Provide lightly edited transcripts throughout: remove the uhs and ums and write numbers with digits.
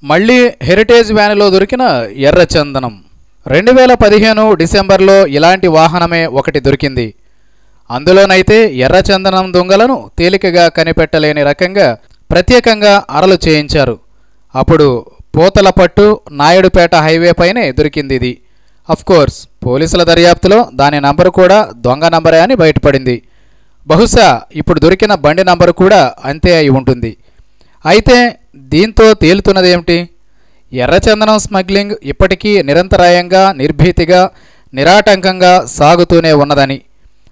మళ్ళీ హెరిటేజ్ వ్యాన్లో దొరికిన ఎర్రచందనం. 2015 డిసెంబర్లో ఇలాంటి వాహనమే ఒకటి దొరికింది. అందులోనైతే ఎర్రచందనం దొంగలను తేలికగా కనిపెట్టలేని రకంగా ప్రత్యేకంగా అరలు చేయించారు. అప్పుడు పోతలపట్టు నాయుడుపేట హైవే పైనే దొరికింది ఇది. అఫ్కోర్స్ పోలీసుల దర్యాప్తులో దాని నంబరు కూడా దొంగ నంబరే అని బయటపడింది. బహుశా ఇప్పుడు దొరికిన బండి నంబరు కూడా అంతే అయి ఉంటుంది. అయితే దీంతో తేలుతున్నదేమిటి? ఎర్రచందనం స్మగ్లింగ్ ఇప్పటికీ నిరంతరాయంగా నిర్భీతిగా నిరాటంకంగా సాగుతూనే ఉన్నదని.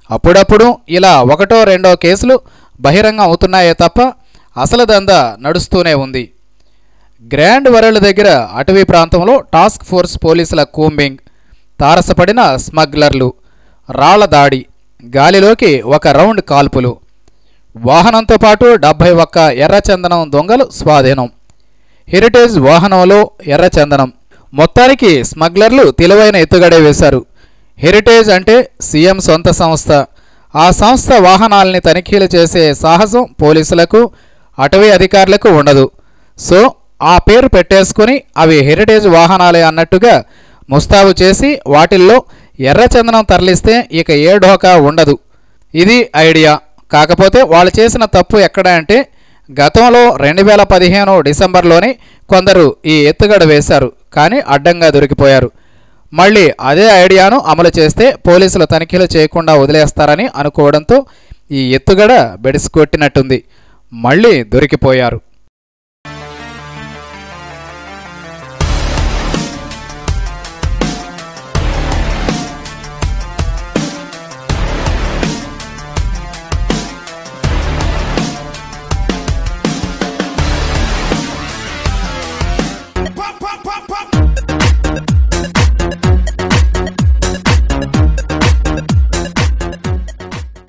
అప్పుడప్పుడు ఇలా ఒకటో రెండో కేసులు బహిరంగం అవుతున్నాయే తప్ప అసలు దందా నడుస్తూనే ఉంది. గ్రాండ్ వరల్డ్ దగ్గర అటవీ ప్రాంతంలో టాస్క్ ఫోర్స్ పోలీసుల కూంబింగ్, తారసపడిన స్మగ్లర్లు, రాళ్ల దాడి, గాలిలోకి ఒక రౌండ్ కాల్పులు, వాహనంతో పాటు 71 ఎర్రచందనం దొంగలు స్వాధీనం. హెరిటేజ్ వాహనంలో ఎర్రచందనం. మొత్తానికి స్మగ్లర్లు తెలివైన ఎత్తుగడే వేశారు. హెరిటేజ్ అంటే సీఎం సొంత సంస్థ. ఆ సంస్థ వాహనాల్ని తనిఖీలు చేసే సాహసం పోలీసులకు అటవీ అధికారులకు ఉండదు. సో ఆ పేరు పెట్టేసుకుని అవి హెరిటేజ్ వాహనాలే అన్నట్టుగా ముస్తాబు చేసి వాటిల్లో ఎర్రచందనం తరలిస్తే ఇక ఏ ఢోకా ఉండదు. ఇది ఐడియా. కాకపోతే వాళ్ళు చేసిన తప్పు ఎక్కడ అంటే గతంలో 2015 డిసెంబర్లోనే కొందరు ఈ ఎత్తుగడ వేశారు, కానీ అడ్డంగా దొరికిపోయారు. మళ్ళీ అదే ఐడియాను అమలు చేస్తే పోలీసులు తనిఖీలు చేయకుండా వదిలేస్తారని అనుకోవడంతో ఈ ఎత్తుగడ బెడిసికొట్టినట్టుంది. మళ్ళీ దొరికిపోయారు.